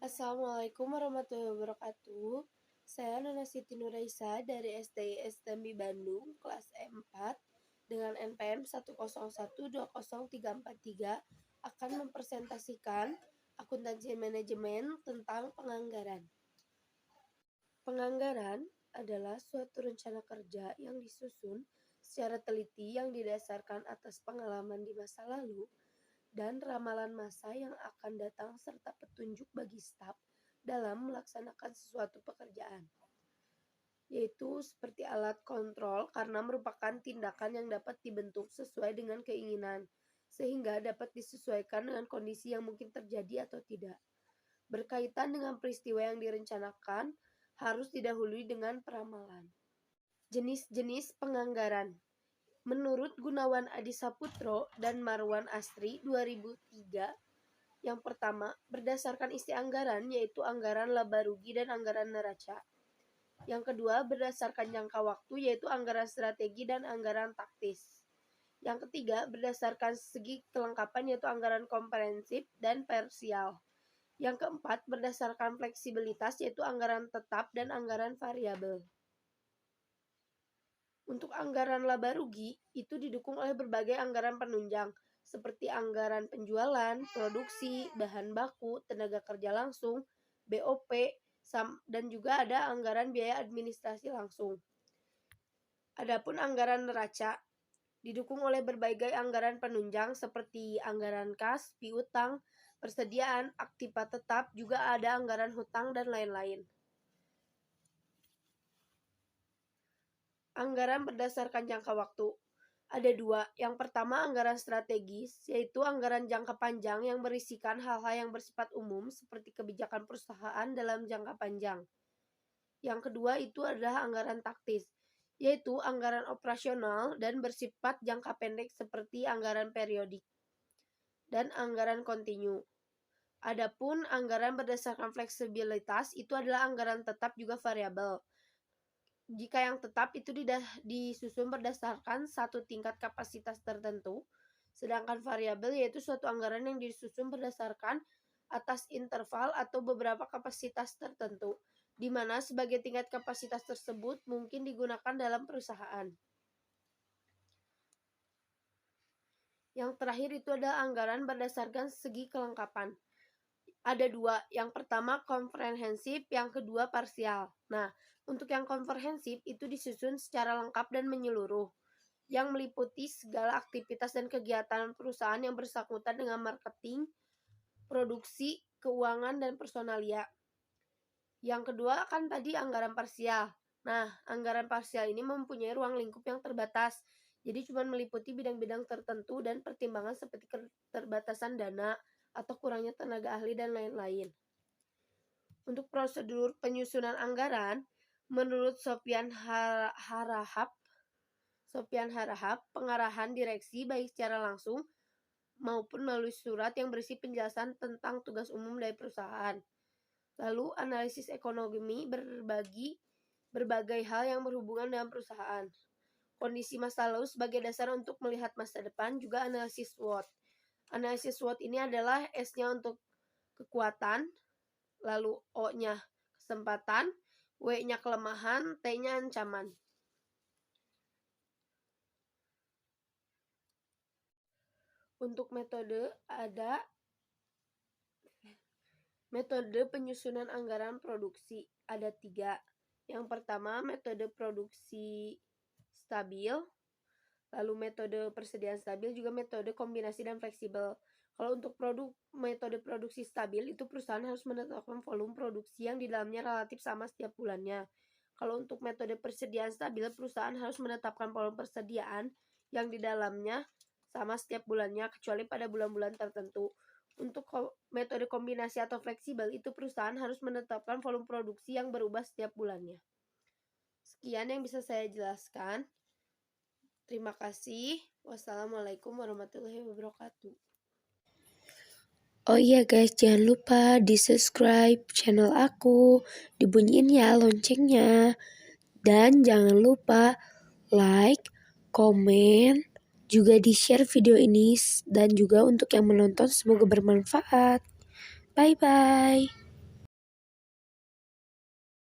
Assalamualaikum warahmatullahi wabarakatuh. Saya Nana Siti Nuraisa dari SDIS Dambi Bandung, kelas E4, dengan NPM 101200343 akan mempresentasikan akuntansi manajemen tentang penganggaran. Penganggaran adalah suatu rencana kerja yang disusun secara teliti yang didasarkan atas pengalaman di masa lalu dan ramalan masa yang akan datang serta petunjuk bagi staf dalam melaksanakan sesuatu pekerjaan, yaitu seperti alat kontrol karena merupakan tindakan yang dapat dibentuk sesuai dengan keinginan, sehingga dapat disesuaikan dengan kondisi yang mungkin terjadi atau tidak. Berkaitan dengan peristiwa yang direncanakan, harus didahului dengan peramalan. Jenis-jenis penganggaran. Menurut Gunawan Adi Saputro dan Marwan Asri 2003, yang pertama, berdasarkan isi anggaran yaitu anggaran laba rugi dan anggaran neraca. Yang kedua, berdasarkan jangka waktu yaitu anggaran strategi dan anggaran taktis. Yang ketiga, berdasarkan segi kelengkapan yaitu anggaran komprehensif dan parsial. Yang keempat, berdasarkan fleksibilitas yaitu anggaran tetap dan anggaran variabel. Untuk anggaran laba rugi, itu didukung oleh berbagai anggaran penunjang, seperti anggaran penjualan, produksi, bahan baku, tenaga kerja langsung, BOP, dan juga ada anggaran biaya administrasi langsung. Adapun anggaran neraca, didukung oleh berbagai anggaran penunjang seperti anggaran kas, piutang, persediaan, aktiva tetap, juga ada anggaran hutang dan lain-lain. Anggaran berdasarkan jangka waktu. Ada dua. Yang pertama anggaran strategis, yaitu anggaran jangka panjang yang berisikan hal-hal yang bersifat umum seperti kebijakan perusahaan dalam jangka panjang. Yang kedua itu adalah anggaran taktis, yaitu anggaran operasional dan bersifat jangka pendek seperti anggaran periodik dan anggaran kontinu. Adapun anggaran berdasarkan fleksibilitas itu adalah anggaran tetap juga variabel. Jika yang tetap itu disusun berdasarkan satu tingkat kapasitas tertentu, sedangkan variabel yaitu suatu anggaran yang disusun berdasarkan atas interval atau beberapa kapasitas tertentu, di mana sebagai tingkat kapasitas tersebut mungkin digunakan dalam perusahaan. Yang terakhir itu adalah anggaran berdasarkan segi kelengkapan. Ada dua, yang pertama komprehensif, yang kedua parsial. Nah, untuk yang komprehensif itu disusun secara lengkap dan menyeluruh, yang meliputi segala aktivitas dan kegiatan perusahaan yang bersangkutan dengan marketing, produksi, keuangan, dan personalia. Yang kedua kan tadi anggaran parsial. Nah, anggaran parsial ini mempunyai ruang lingkup yang terbatas, jadi cuma meliputi bidang-bidang tertentu dan pertimbangan seperti keterbatasan dana, atau kurangnya tenaga ahli dan lain-lain. Untuk prosedur penyusunan anggaran, menurut Sofyan Harahap, pengarahan direksi baik secara langsung maupun melalui surat yang berisi penjelasan tentang tugas umum dari perusahaan. Lalu analisis ekonomi berbagai hal yang berhubungan dengan perusahaan. Kondisi masa lalu sebagai dasar untuk melihat masa depan, juga analisis SWOT. Analisis SWOT ini adalah S-nya untuk kekuatan, lalu O-nya kesempatan, W-nya kelemahan, T-nya ancaman. Untuk metode ada metode penyusunan anggaran produksi, ada 3. Yang pertama metode produksi stabil, lalu metode persediaan stabil, juga metode kombinasi dan fleksibel. Kalau untuk metode produksi stabil itu perusahaan harus menetapkan volume produksi yang di dalamnya relatif sama setiap bulannya. Kalau untuk metode persediaan stabil, perusahaan harus menetapkan volume persediaan yang di dalamnya sama setiap bulannya kecuali pada bulan-bulan tertentu. Untuk metode kombinasi atau fleksibel itu perusahaan harus menetapkan volume produksi yang berubah setiap bulannya. Sekian yang bisa saya jelaskan. Terima kasih. Wassalamualaikum warahmatullahi wabarakatuh. Oh iya guys, jangan lupa di subscribe channel aku, dibunyiin ya loncengnya. Dan jangan lupa like, komen, juga di share video ini. Dan juga untuk yang menonton semoga bermanfaat. Bye-bye.